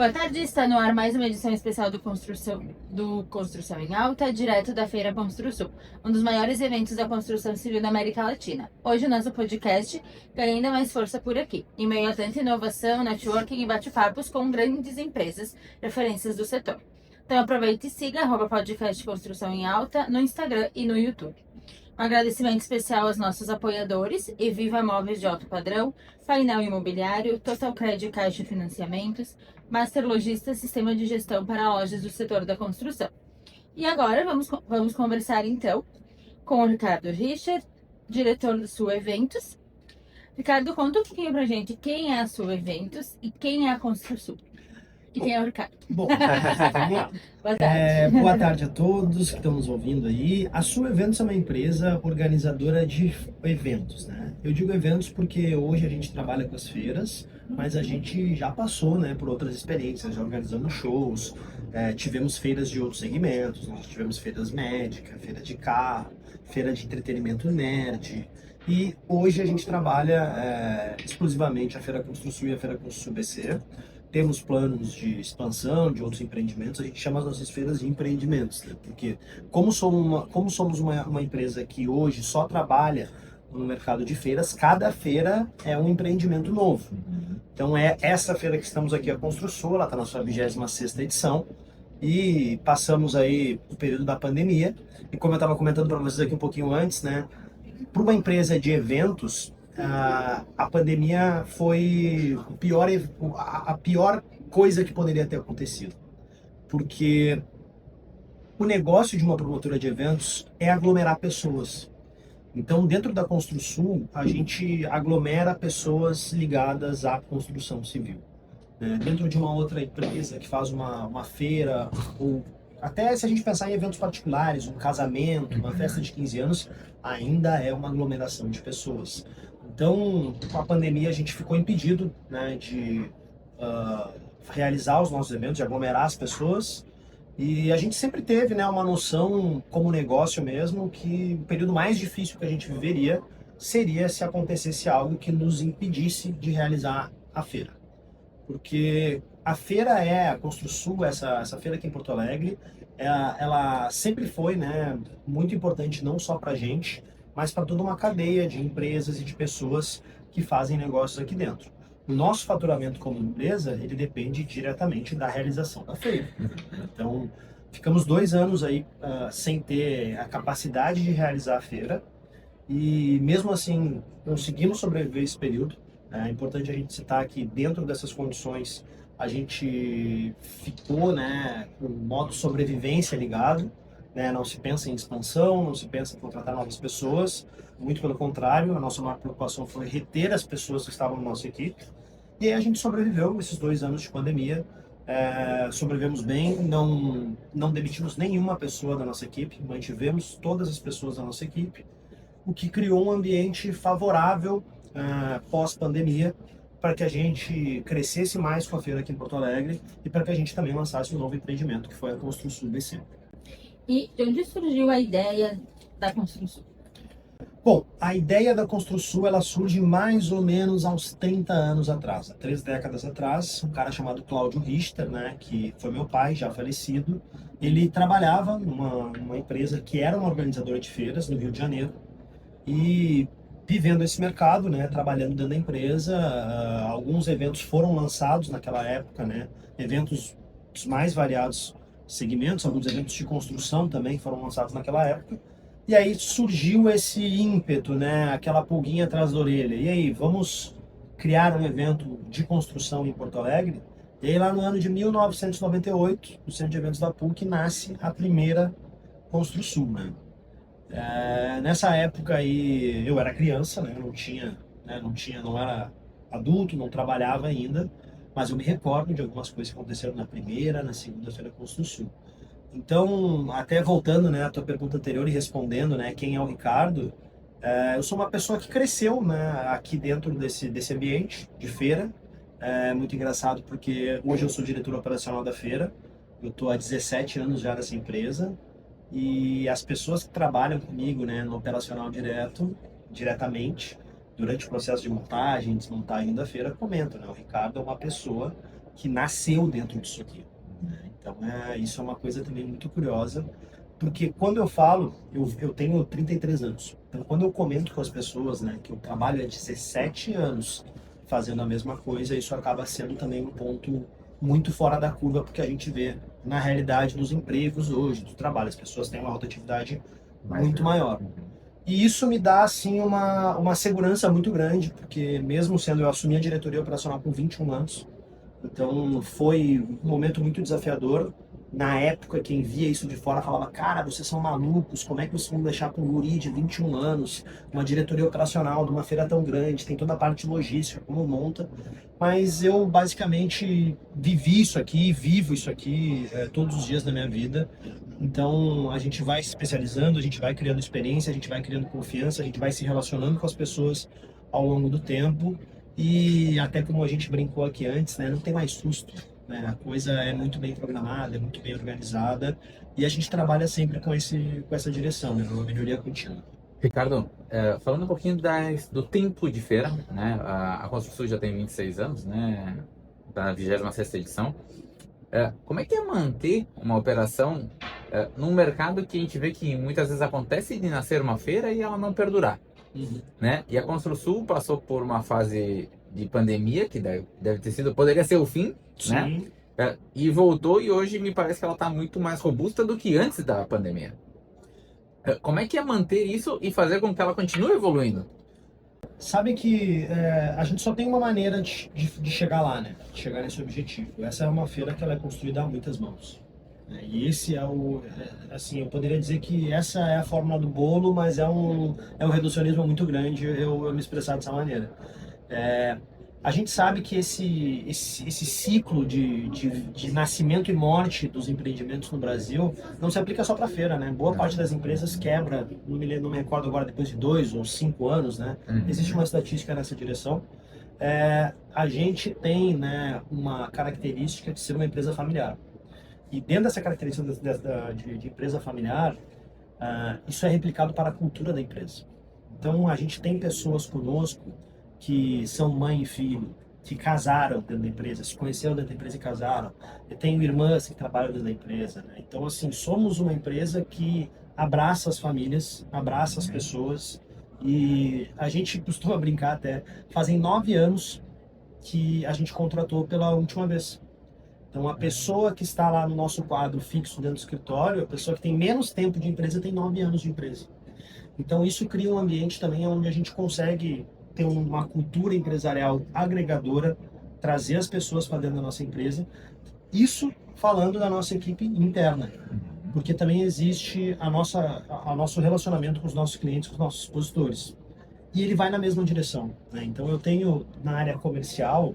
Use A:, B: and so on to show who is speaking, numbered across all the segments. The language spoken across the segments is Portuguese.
A: Boa tarde, está no ar mais uma edição especial do Construção em Alta, direto da Feira Construsul, um dos maiores eventos da construção civil da América Latina. Hoje o nosso podcast ganha ainda mais força por aqui, em meio a tanta inovação, networking e bate-papos com grandes empresas, referências do setor. Então aproveite e siga @podcast Construção em Alta no Instagram e no YouTube. Um agradecimento especial aos nossos apoiadores, Eviva Móveis de Alto Padrão, Painel Imobiliário, Total Cred Caixa Financiamentos, Master Logista, Sistema de Gestão para Lojas do Setor da Construção. E agora vamos conversar então com o Ricardo Richard, diretor do Sul Eventos. Ricardo, conta um pouquinho pra gente quem é a Sul Eventos e quem é a Construsul. E quem é o Ricardo?
B: Bom, vamos lá.
A: Boa tarde.
B: Boa tarde a todos que estão nos ouvindo aí. A Sul Eventos é uma empresa organizadora de eventos, né? Eu digo eventos porque hoje a gente trabalha com as feiras, mas a gente já passou, né, por outras experiências, já organizamos shows, tivemos feiras de outros segmentos, nós tivemos feiras médicas, feira de carro, feira de entretenimento nerd. E hoje a gente trabalha exclusivamente a Feira Construsul e a Feira Construsul BC. Temos planos de expansão de outros empreendimentos, a gente chama as nossas feiras de empreendimentos, né? Porque como somos uma empresa que hoje só trabalha no mercado de feiras, cada feira é um empreendimento novo. Então é essa feira que estamos aqui, a Construsul, ela está na sua 26ª edição, e passamos aí o período da pandemia, e como eu estava comentando para vocês aqui um pouquinho antes, né? Para uma empresa de eventos, a pandemia foi a pior coisa que poderia ter acontecido. Porque o negócio de uma promotora de eventos é aglomerar pessoas. Então, dentro da Construsul, a gente aglomera pessoas ligadas à construção civil. Dentro de uma outra empresa que faz uma feira, ou até se a gente pensar em eventos particulares, um casamento, uma festa de 15 anos, ainda é uma aglomeração de pessoas. Então, com a pandemia, a gente ficou impedido, né, de realizar os nossos eventos, de aglomerar as pessoas. E a gente sempre teve, né, uma noção, como negócio mesmo, que o período mais difícil que a gente viveria seria se acontecesse algo que nos impedisse de realizar a feira. Porque a feira a Construsul, essa feira aqui em Porto Alegre, ela sempre foi, né, muito importante não só para a gente, mas para toda uma cadeia de empresas e de pessoas que fazem negócios aqui dentro. O nosso faturamento como empresa, ele depende diretamente da realização da feira. Então, ficamos 2 anos aí sem ter a capacidade de realizar a feira, e mesmo assim conseguimos sobreviver esse período. É importante a gente citar que dentro dessas condições a gente ficou, né, com o modo sobrevivência ligado, né? Não se pensa em expansão, não se pensa em contratar novas pessoas, muito pelo contrário, a nossa maior preocupação foi reter as pessoas que estavam na nossa equipe. E aí a gente sobreviveu esses 2 anos de pandemia, sobrevivemos bem, não demitimos nenhuma pessoa da nossa equipe, mantivemos todas as pessoas da nossa equipe, o que criou um ambiente favorável pós-pandemia para que a gente crescesse mais com a feira aqui em Porto Alegre e para que a gente também lançasse um novo empreendimento, que foi a Construsul BC.
A: E de onde surgiu a ideia da Construsul?
B: Bom, a ideia da Construsul, ela surge mais ou menos há uns 30 anos atrás, há 3 décadas atrás. Um cara chamado Cláudio Richter, né, que foi meu pai, já falecido, ele trabalhava numa empresa que era uma organizadora de feiras no Rio de Janeiro, e vivendo esse mercado, né, trabalhando dentro da empresa, alguns eventos foram lançados naquela época, né, eventos dos mais variados segmentos, alguns eventos de construção também foram lançados naquela época. E aí surgiu esse ímpeto, né, aquela pulguinha atrás da orelha. E aí, vamos criar um evento de construção em Porto Alegre? E aí, lá no ano de 1998, no Centro de Eventos da PUC, nasce a primeira Construsul, né? Nessa época aí, eu era criança, né, não era adulto, não trabalhava ainda, mas eu me recordo de algumas coisas que aconteceram na primeira, na segunda-feira Construsul. Então, até voltando, né, à tua pergunta anterior e respondendo, né, quem é o Ricardo, eu sou uma pessoa que cresceu, né, aqui dentro desse ambiente de feira. É muito engraçado porque hoje eu sou diretor operacional da feira, eu estou há 17 anos já nessa empresa, e as pessoas que trabalham comigo, né, no operacional diretamente, durante o processo de montagem, desmontagem da feira, comentam, né, o Ricardo é uma pessoa que nasceu dentro disso aqui. Então, isso é uma coisa também muito curiosa, porque quando eu falo, eu tenho 33 anos. Então, quando eu comento com as pessoas, né, que eu trabalho há 17 anos fazendo a mesma coisa, isso acaba sendo também um ponto muito fora da curva, porque a gente vê na realidade dos empregos hoje, do trabalho, as pessoas têm uma rotatividade muito maior. E isso me dá, assim, uma segurança muito grande, porque mesmo sendo eu assumi a diretoria operacional com 21 anos, então foi um momento muito desafiador. Na época, quem via isso de fora falava: cara, vocês são malucos, como é que vocês vão deixar para um guri de 21 anos, uma diretoria operacional de uma feira tão grande, tem toda a parte logística, como monta. Mas eu basicamente vivi isso aqui, vivo isso aqui todos os dias da minha vida. Então a gente vai se especializando, a gente vai criando experiência, a gente vai criando confiança, a gente vai se relacionando com as pessoas ao longo do tempo. E até como a gente brincou aqui antes, né, não tem mais susto, né? A coisa é muito bem programada, é muito bem organizada e a gente trabalha sempre com essa direção, né, uma melhoria contínua.
C: Ricardo, falando um pouquinho do tempo de feira, né? A Construsul já tem 26 anos, né? Da 26ª edição. Como é que é manter uma operação num mercado que a gente vê que muitas vezes acontece de nascer uma feira e ela não perdurar, né? E a Construsul passou por uma fase de pandemia que deve ter sido, poderia ser o fim,
B: Sim.
C: né? E voltou, e hoje me parece que ela está muito mais robusta do que antes da pandemia. Como é que é manter isso e fazer com que ela continue evoluindo?
B: Sabe que a gente só tem uma maneira de chegar lá, né? De chegar nesse objetivo. Essa é uma feira que ela é construída a muitas mãos, né? E esse assim, eu poderia dizer que essa é a fórmula do bolo, mas é um reducionismo muito grande eu me expressar dessa maneira. A gente sabe que esse ciclo de nascimento e morte dos empreendimentos no Brasil não se aplica só para feira, né? Boa parte das empresas quebra, não me recordo agora, depois de 2 ou 5 anos, né? Existe uma estatística nessa direção. A gente tem, né, uma característica de ser uma empresa familiar. E dentro dessa característica de empresa familiar, isso é replicado para a cultura da empresa. Então, a gente tem pessoas conosco que são mãe e filho, que casaram dentro da empresa, se conheceram dentro da empresa e casaram. Eu tenho irmãs que trabalham dentro da empresa, né? Então, assim, somos uma empresa que abraça as famílias, abraça as pessoas, e a gente costuma brincar até, fazem 9 anos que a gente contratou pela última vez. Então, a pessoa que está lá no nosso quadro fixo dentro do escritório, a pessoa que tem menos tempo de empresa, tem 9 anos de empresa. Então, isso cria um ambiente também onde a gente consegue ter uma cultura empresarial agregadora, trazer as pessoas para dentro da nossa empresa. Isso falando da nossa equipe interna, porque também existe o nosso relacionamento com os nossos clientes, com os nossos expositores. E ele vai na mesma direção, né? Então, eu tenho na área comercial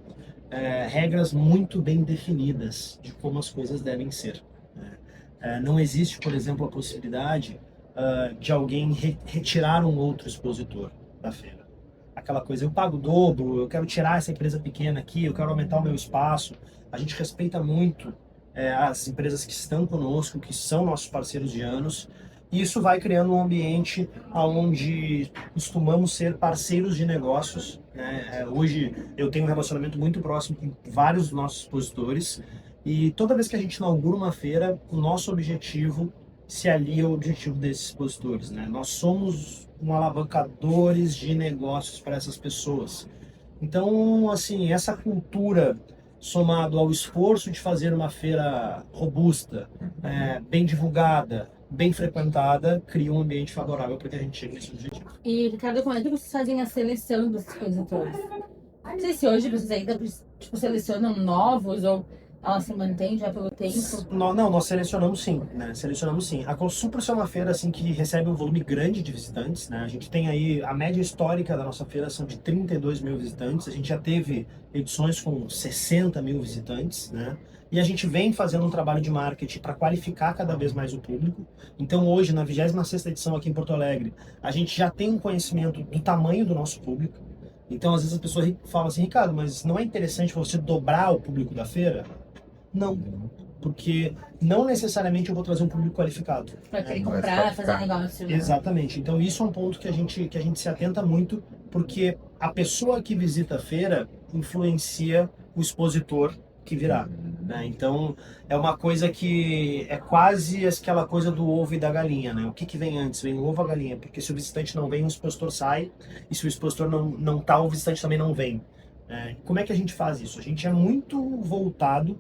B: regras muito bem definidas de como as coisas devem ser, né? Não existe, por exemplo, a possibilidade de alguém retirar um outro expositor da feira. Aquela coisa, eu pago o dobro, eu quero tirar essa empresa pequena aqui, eu quero aumentar o meu espaço. A gente respeita muito as empresas que estão conosco, que são nossos parceiros de anos, e isso vai criando um ambiente onde costumamos ser parceiros de negócios, né? Hoje eu tenho um relacionamento muito próximo com vários dos nossos expositores, e toda vez que a gente inaugura uma feira, o nosso objetivo se alia ao objetivo desses expositores, né? Nós somos alavancadores de negócios para essas pessoas. Então, assim, essa cultura somado ao esforço de fazer uma feira robusta, bem divulgada, bem frequentada, cria um ambiente favorável para que a gente chegue nesse objetivo.
A: E, Ricardo, como é que vocês fazem a seleção dos expositores? Não sei se hoje vocês ainda selecionam novos ou ela se mantém já pelo tempo.
B: Não, nós selecionamos sim, né? Selecionamos sim. A Consul, por ser uma feira assim, que recebe um volume grande de visitantes, né? A gente tem aí, a média histórica da nossa feira são de 32 mil visitantes. A gente já teve edições com 60 mil visitantes, né? E a gente vem fazendo um trabalho de marketing para qualificar cada vez mais o público. Então hoje, na 26ª edição aqui em Porto Alegre, a gente já tem um conhecimento do tamanho do nosso público. Então às vezes as pessoas falam assim: Ricardo, mas não é interessante você dobrar o público da feira? Não, porque não necessariamente eu vou trazer um público qualificado.
A: Para querer comprar, fazer negócio. Né?
B: Exatamente. Então isso é um ponto que a gente se atenta muito, porque a pessoa que visita a feira influencia o expositor que virá, né? Então, é uma coisa que é quase aquela coisa do ovo e da galinha, né? O que que vem antes? Vem o ovo ou a galinha? Porque se o visitante não vem, o expositor sai, e se o expositor não tá, o visitante também não vem. Como é que a gente faz isso? A gente é muito voltado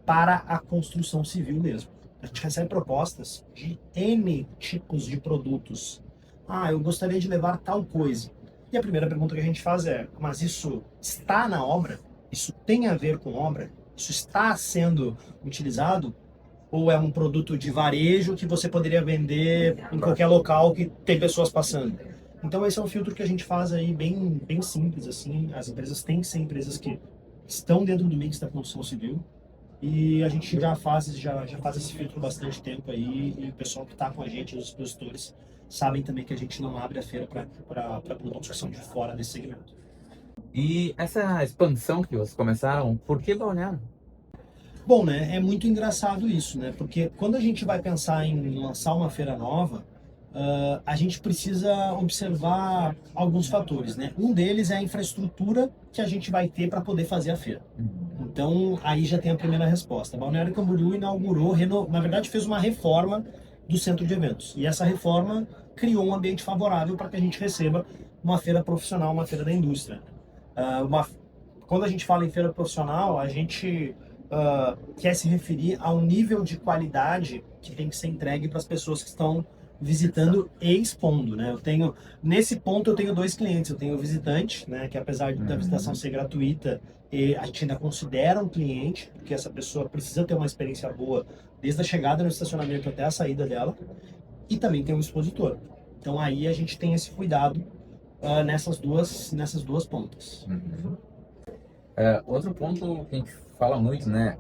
B: para a construção civil mesmo. A gente recebe propostas de N tipos de produtos. Ah, eu gostaria de levar tal coisa. E a primeira pergunta que a gente faz é, mas isso está na obra? Isso tem a ver com obra? Isso está sendo utilizado? Ou é um produto de varejo que você poderia vender em qualquer local que tem pessoas passando? Então esse é um filtro que a gente faz aí bem simples, assim. As empresas têm que ser empresas que estão dentro do mix da construção civil. E a gente já faz esse filtro há bastante tempo aí, e o pessoal que está com a gente, os expositores, sabem também que a gente não abre a feira para produtos que são de fora desse segmento.
C: E essa expansão que vocês começaram, por que Balneário?
B: Bom, né, é muito engraçado isso, né, porque quando a gente vai pensar em lançar uma feira nova, a gente precisa observar alguns fatores, né? Um deles é a infraestrutura que a gente vai ter para poder fazer a feira. Então, aí já tem a primeira resposta. Balneário Camboriú inaugurou, na verdade fez uma reforma do centro de eventos. E essa reforma criou um ambiente favorável para que a gente receba uma feira profissional, uma feira da indústria. Quando a gente fala em feira profissional, a gente quer se referir ao nível de qualidade que tem que ser entregue para as pessoas que estão visitando e expondo, né? Nesse ponto eu tenho dois clientes. Eu tenho o visitante, né, que apesar da visitação ser gratuita, a gente ainda considera um cliente, porque essa pessoa precisa ter uma experiência boa desde a chegada no estacionamento até a saída dela, e também tem um expositor. Então aí a gente tem esse cuidado nessas duas pontas.
C: Outro ponto que a gente fala muito, né?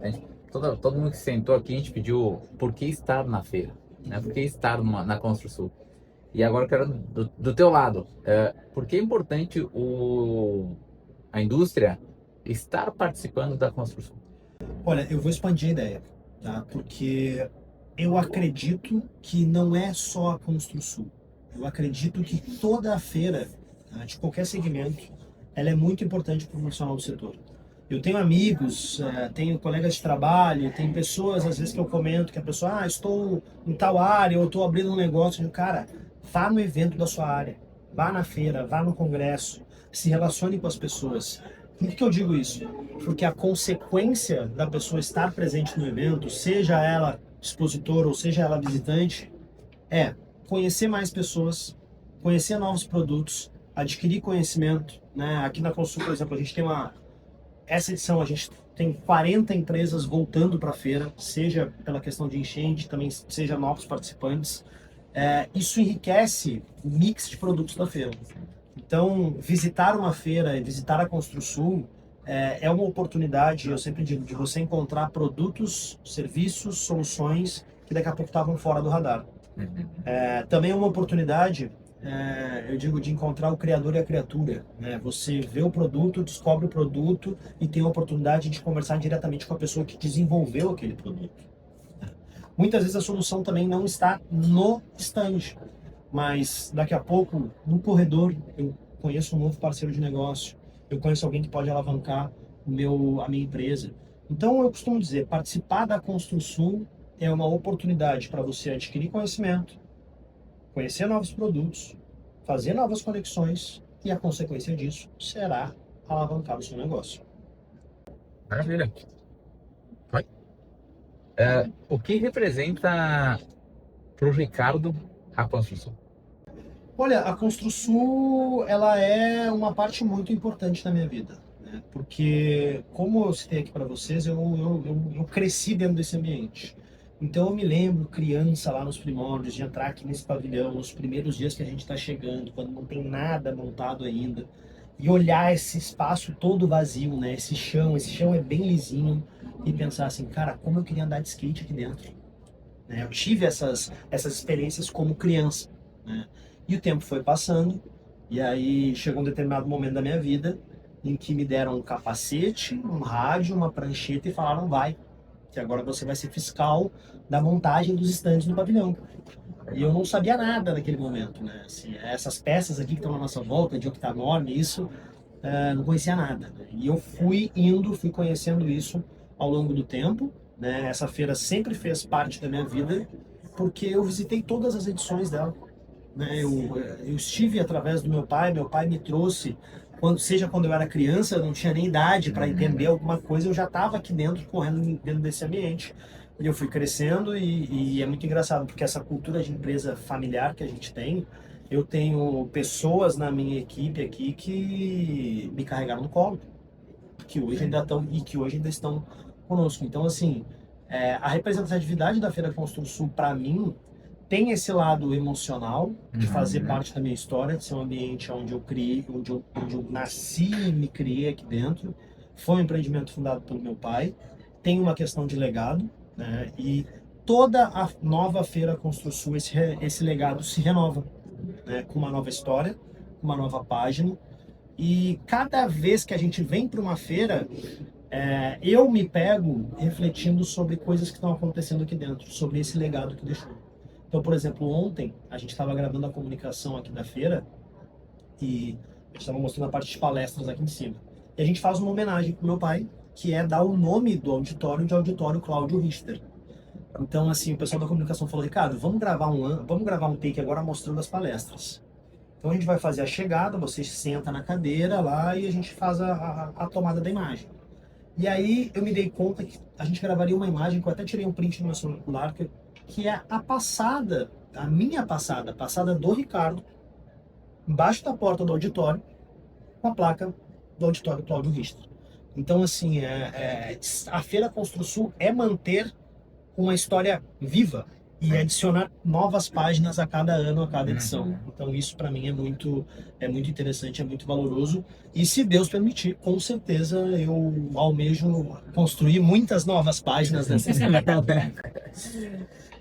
C: Todo mundo que sentou aqui, a gente pediu por que estar na feira, né? Por que estar na Construsul? E agora eu quero do teu lado, por que é importante a indústria estar participando da Construsul?
B: Olha, eu vou expandir a ideia, tá? Porque eu acredito que não é só a Construsul. Eu acredito que toda a feira, tá, de qualquer segmento, ela é muito importante para o profissional do setor. Eu tenho amigos, tenho colegas de trabalho, tem pessoas, às vezes, que eu comento que a pessoa, estou em tal área, ou estou abrindo um negócio. Eu digo, cara, vá no evento da sua área, vá na feira, vá no congresso, se relacione com as pessoas. Por que eu digo isso? Porque a consequência da pessoa estar presente no evento, seja ela expositor ou seja ela visitante, é conhecer mais pessoas, conhecer novos produtos, adquirir conhecimento, né? Aqui na Consul, por exemplo, a gente tem essa edição a gente tem 40 empresas voltando para a feira, seja pela questão de enchente, também seja novos participantes. Isso enriquece o mix de produtos da feira. Então, visitar uma feira e visitar a Construsul é uma oportunidade, eu sempre digo, de você encontrar produtos, serviços, soluções que daqui a pouco estavam fora do radar. Também é uma oportunidade, eu digo, de encontrar o criador e a criatura, né? Você vê o produto, descobre o produto e tem a oportunidade de conversar diretamente com a pessoa que desenvolveu aquele produto. Muitas vezes a solução também não está no stand, mas daqui a pouco, no corredor, eu conheço um novo parceiro de negócio, eu conheço alguém que pode alavancar a minha empresa. Então eu costumo dizer, participar da Construsul é uma oportunidade para você adquirir conhecimento, conhecer novos produtos, fazer novas conexões, e a consequência disso será alavancar o seu negócio.
C: Maravilha. O que representa para o Ricardo a Construsul?
B: Olha, a Construsul, ela é uma parte muito importante da minha vida, né? Porque, como eu citei aqui para vocês, eu cresci dentro desse ambiente. Então eu me lembro, criança lá nos primórdios, de entrar aqui nesse pavilhão, nos primeiros dias que a gente está chegando, quando não tem nada montado ainda, e olhar esse espaço todo vazio, né? Esse chão é bem lisinho, e pensar assim, cara, como eu queria andar de skate aqui dentro, né? Eu tive essas experiências como criança, né? E o tempo foi passando, e aí chegou um determinado momento da minha vida em que me deram um capacete, um rádio, uma prancheta e falaram, vai, que agora você vai ser fiscal da montagem dos estandes no pavilhão. E eu não sabia nada naquele momento, né? Assim, essas peças aqui que estão na nossa volta, de octanorme, isso, não conhecia nada, né? E eu fui conhecendo isso ao longo do tempo, né? Essa feira sempre fez parte da minha vida, porque eu visitei todas as edições dela, né? Eu estive através do meu pai me trouxe, quando eu era criança, eu não tinha nem idade para entender alguma coisa, eu já estava aqui dentro, correndo dentro desse ambiente. E eu fui crescendo e é muito engraçado, porque essa cultura de empresa familiar que a gente tem, eu tenho pessoas na minha equipe aqui que me carregaram no colo, que hoje ainda estão e que hoje ainda estão conosco. Então, assim, a representatividade da Feira Construsul, para mim, tem esse lado emocional de fazer parte da minha história, de ser um ambiente onde eu criei, onde eu nasci e me criei aqui dentro. Foi um empreendimento fundado pelo meu pai. Tem uma questão de legado, né? E toda a nova Feira Construsul, esse legado se renova, né? Com uma nova história, com uma nova página. E cada vez que a gente vem para uma feira, eu me pego refletindo sobre coisas que estão acontecendo aqui dentro, sobre esse legado que deixou. Então, por exemplo, ontem a gente estava gravando a comunicação aqui da feira e a gente estava mostrando a parte de palestras aqui em cima. E a gente faz uma homenagem para o meu pai, que é dar o nome do auditório de Auditório Cláudio Richter. Então, assim, o pessoal da comunicação falou: Ricardo, vamos gravar um take agora mostrando as palestras. Então a gente vai fazer a chegada, você senta na cadeira lá e a gente faz a tomada da imagem. E aí eu me dei conta que a gente gravaria uma imagem, que eu até tirei um print no meu celular, que é a minha passada, a passada do Ricardo, embaixo da porta do auditório, com a placa do Auditório Cláudio Richter. Então, assim, a Feira Construsul é manter uma história viva e adicionar novas páginas a cada ano, a cada edição. Então isso para mim é muito interessante, é muito valoroso. E se Deus permitir, com certeza eu almejo construir muitas novas páginas dessa história.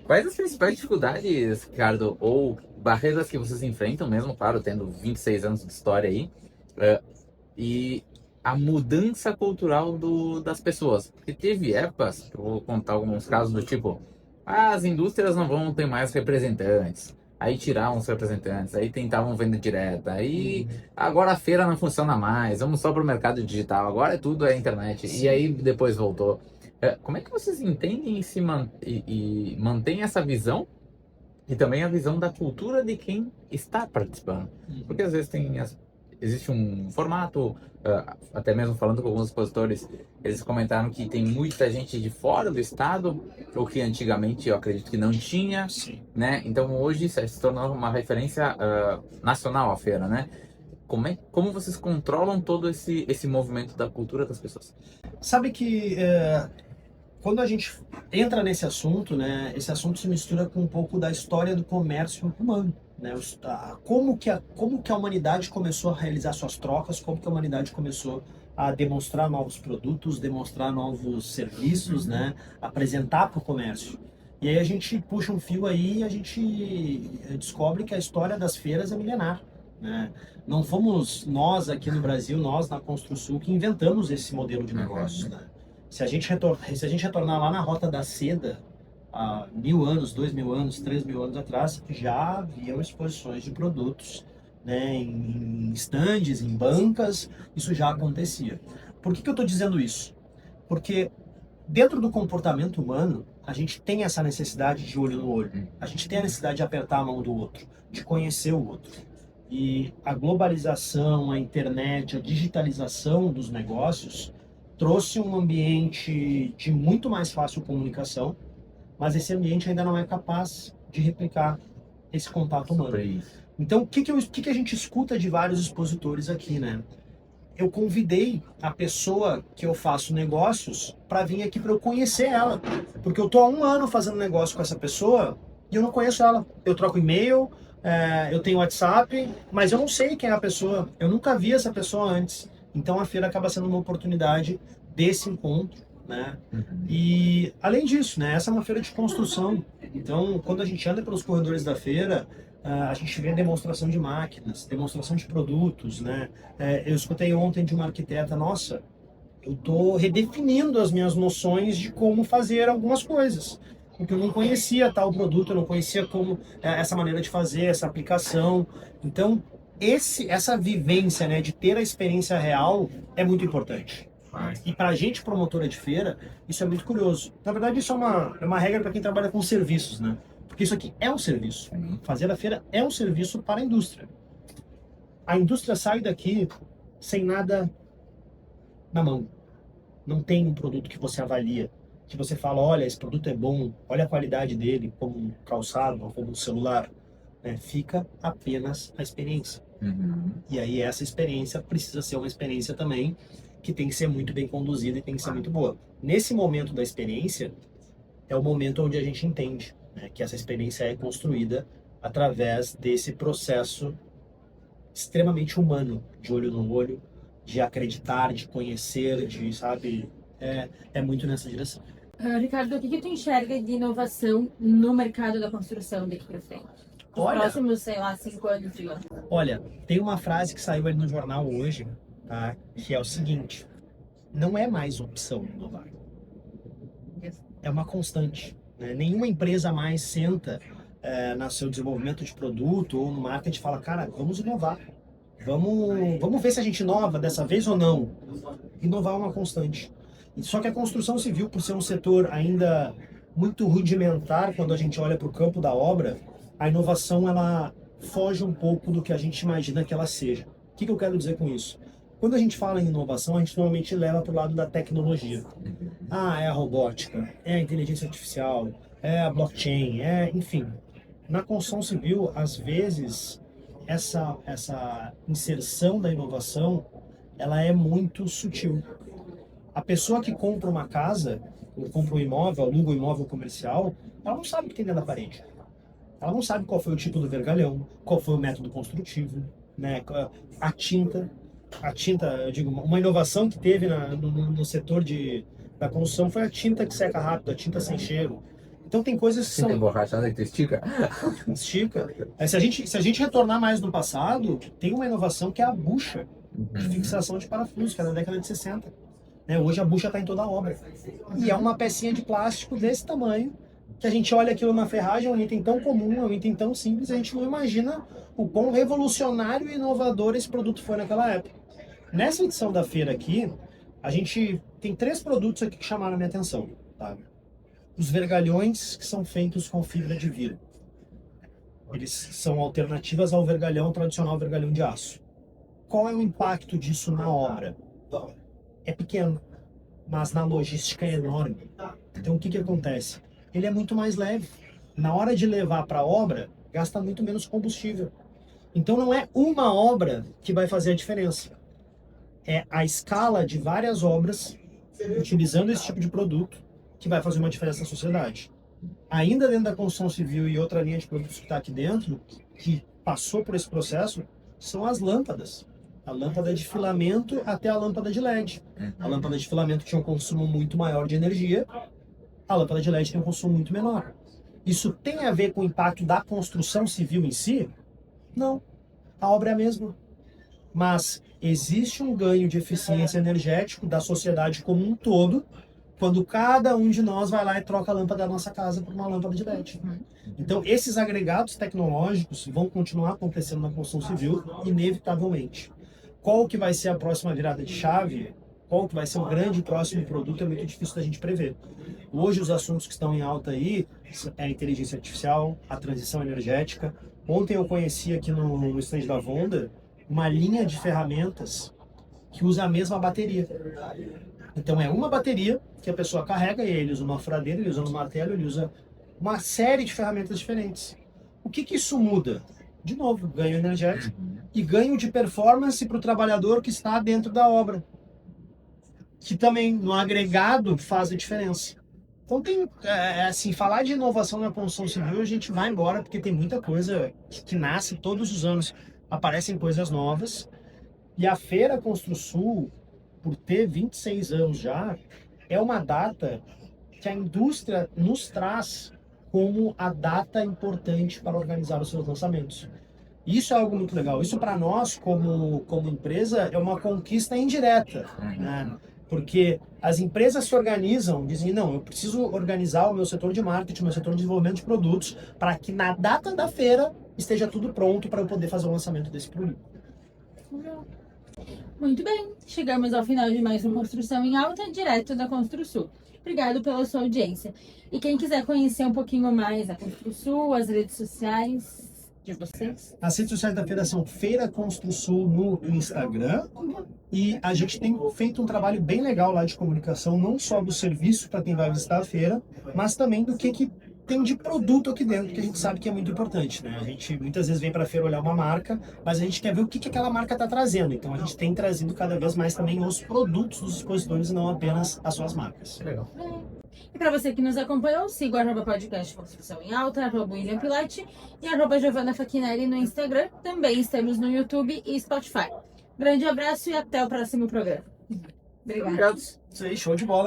C: Quais as principais dificuldades, Ricardo, ou barreiras que vocês enfrentam mesmo, claro, tendo 26 anos de história aí, e a mudança cultural das pessoas? Porque teve épocas, eu vou contar alguns casos do tipo: as indústrias não vão ter mais representantes. Aí tiravam os representantes, aí tentavam venda direta, aí agora a feira não funciona mais, vamos só para o mercado digital, agora tudo é internet.
B: Sim.
C: E aí depois voltou. Como é que vocês entendem e mantêm essa visão e também a visão da cultura de quem está participando? Porque às vezes existe um formato, até mesmo falando com alguns expositores, eles comentaram que tem muita gente de fora do estado, o que antigamente eu acredito que não tinha,
B: Sim.
C: né? Então hoje se tornou uma referência nacional a feira, né? Como vocês controlam todo esse movimento da cultura das pessoas?
B: Sabe que quando a gente entra nesse assunto, né, esse assunto se mistura com um pouco da história do comércio humano, né? Como que a humanidade começou a realizar suas trocas, como que a humanidade começou a demonstrar novos produtos, demonstrar novos serviços, né, apresentar para o comércio. E aí a gente puxa um fio aí e a gente descobre que a história das feiras é milenar, né? Não fomos nós aqui no Brasil, nós na Construsul, que inventamos esse modelo de negócios, né? Se a gente retornar lá na Rota da Seda, há 1000 anos, 2000 anos, 3000 anos atrás, já haviam exposições de produtos, né, em estandes, em bancas, isso já acontecia. Por que eu estou dizendo isso? Porque dentro do comportamento humano, a gente tem essa necessidade de olho no olho, a gente tem a necessidade de apertar a mão do outro, de conhecer o outro. E a globalização, a internet, a digitalização dos negócios trouxe um ambiente de muito mais fácil comunicação, mas esse ambiente ainda não é capaz de replicar esse contato humano. Então, o que a gente escuta de vários expositores aqui, né? Eu convidei a pessoa que eu faço negócios para vir aqui para eu conhecer ela, porque eu tô há 1 ano fazendo negócio com essa pessoa e eu não conheço ela. Eu troco e-mail, eu tenho WhatsApp, mas eu não sei quem é a pessoa, eu nunca vi essa pessoa antes. Então a feira acaba sendo uma oportunidade desse encontro, né? E além disso, né, essa é uma feira de construção. Então, quando a gente anda pelos corredores da feira, a gente vê demonstração de máquinas, demonstração de produtos, né? Eu escutei ontem de uma arquiteta: nossa, eu estou redefinindo as minhas noções de como fazer algumas coisas, porque eu não conhecia tal produto, eu não conhecia como essa maneira de fazer, essa aplicação. Então, essa vivência, né, de ter a experiência real é muito importante. E para a gente, promotora de feira, isso é muito curioso. Na verdade, isso é uma regra para quem trabalha com serviços, né? Porque isso aqui é um serviço. Fazer a feira é um serviço para a indústria. A indústria sai daqui sem nada na mão. Não tem um produto que você avalia, que você fala, olha, esse produto é bom, olha a qualidade dele, como um calçado, como um celular. Né? Fica apenas a experiência. E aí essa experiência precisa ser uma experiência também que tem que ser muito bem conduzida e tem que ser muito boa. Nesse momento da experiência, é o momento onde a gente entende, né, que essa experiência é construída através desse processo extremamente humano, de olho no olho, de acreditar, de conhecer, de, sabe, é muito nessa direção.
A: Ricardo, o que tu enxerga de inovação no mercado da construção daqui para frente? Os
B: Olha,
A: próximos, sei lá, 5 anos, digamos.
B: Olha, tem uma frase que saiu ali no jornal hoje, tá? Que é o seguinte: não é mais opção inovar, é uma constante. Né? Nenhuma empresa mais senta no seu desenvolvimento de produto ou no marketing e fala, cara, vamos inovar. Vamos ver se a gente inova dessa vez ou não. Inovar é uma constante. Só que a construção civil, por ser um setor ainda muito rudimentar, quando a gente olha para o campo da obra, a inovação ela foge um pouco do que a gente imagina que ela seja. O que eu quero dizer com isso? Quando a gente fala em inovação, a gente normalmente leva para o lado da tecnologia. Ah, é a robótica, é a inteligência artificial, é a blockchain, enfim. Na construção civil, às vezes, essa inserção da inovação, ela é muito sutil. A pessoa que compra uma casa, ou compra um imóvel, aluga um imóvel comercial, ela não sabe o que tem dentro da parede. Ela não sabe qual foi o tipo do vergalhão, qual foi o método construtivo, né? A tinta, eu digo, uma inovação que teve no setor da construção foi a tinta que seca rápido, a tinta sem cheiro. Então tem coisas que
C: Tinta
B: são...
C: emborrachada que tu estica?
B: Estica. Se a gente retornar mais no passado, tem uma inovação que é a bucha de fixação de parafuso, que é da década de 60. Né? Hoje a bucha está em toda a obra. E é uma pecinha de plástico desse tamanho, que a gente olha aquilo na ferragem, é um item tão comum, é um item tão simples, a gente não imagina o quão revolucionário e inovador esse produto foi naquela época. Nessa edição da feira aqui, a gente tem 3 produtos aqui que chamaram a minha atenção. Tá? Os vergalhões que são feitos com fibra de vidro. Eles são alternativas ao vergalhão tradicional, vergalhão de aço. Qual é o impacto disso na obra? É pequeno, mas na logística é enorme. Então o que acontece? Ele é muito mais leve. Na hora de levar para a obra, gasta muito menos combustível. Então não é uma obra que vai fazer a diferença. É a escala de várias obras utilizando esse tipo de produto que vai fazer uma diferença na sociedade. Ainda dentro da construção civil e outra linha de produtos que está aqui dentro, que passou por esse processo, são as lâmpadas. A lâmpada de filamento até a lâmpada de LED. A lâmpada de filamento tinha um consumo muito maior de energia, a lâmpada de LED tem um consumo muito menor. Isso tem a ver com o impacto da construção civil em si? Não. A obra é a mesma. Mas existe um ganho de eficiência energética da sociedade como um todo, quando cada um de nós vai lá e troca a lâmpada da nossa casa por uma lâmpada de LED. Então, esses agregados tecnológicos vão continuar acontecendo na construção civil, inevitavelmente. Qual que vai ser a próxima virada de chave? Qual que vai ser o grande próximo produto? É muito difícil da gente prever. Hoje, os assuntos que estão em alta aí é a inteligência artificial, a transição energética. Ontem eu conheci aqui no stand da Vonda uma linha de ferramentas que usa a mesma bateria. Então é uma bateria que a pessoa carrega e ele usa uma furadeira, ele usa um martelo, ele usa uma série de ferramentas diferentes. O que isso muda? De novo, ganho energético e ganho de performance para o trabalhador que está dentro da obra, que também no agregado faz a diferença. Então tem, assim, falar de inovação na construção civil, a gente vai embora porque tem muita coisa que nasce todos os anos, aparecem coisas novas. E a Feira Construsul, por ter 26 anos já, é uma data que a indústria nos traz como a data importante para organizar os seus lançamentos. Isso é algo muito legal. Isso para nós, como empresa, é uma conquista indireta, né? Porque as empresas se organizam, dizem, não, eu preciso organizar o meu setor de marketing, o meu setor de desenvolvimento de produtos, para que na data da feira esteja tudo pronto para eu poder fazer o lançamento desse produto.
A: Muito bem, chegamos ao final de mais um Construção em Alta, direto da Construsul. Obrigado pela sua audiência. E quem quiser conhecer um pouquinho mais a Construsul, as redes sociais de vocês?
B: As redes sociais da feira são Feira Construsul no Instagram. E a gente tem feito um trabalho bem legal lá de comunicação, não só do serviço para quem vai visitar a feira, mas também do que tem de produto aqui dentro, que a gente sabe que é muito importante, né? A gente muitas vezes vem para a feira olhar uma marca, mas a gente quer ver o que aquela marca está trazendo. Então a gente tem trazido cada vez mais também os produtos dos expositores e não apenas as suas marcas.
C: Legal.
A: E para você que nos acompanhou, siga o @podcast Construção em Alta, @William Pilate e @Giovanna Fachinelli no Instagram. Também estamos no YouTube e Spotify. Grande abraço e até o próximo programa. Obrigada.
C: Obrigado.
B: Isso aí, show de bola.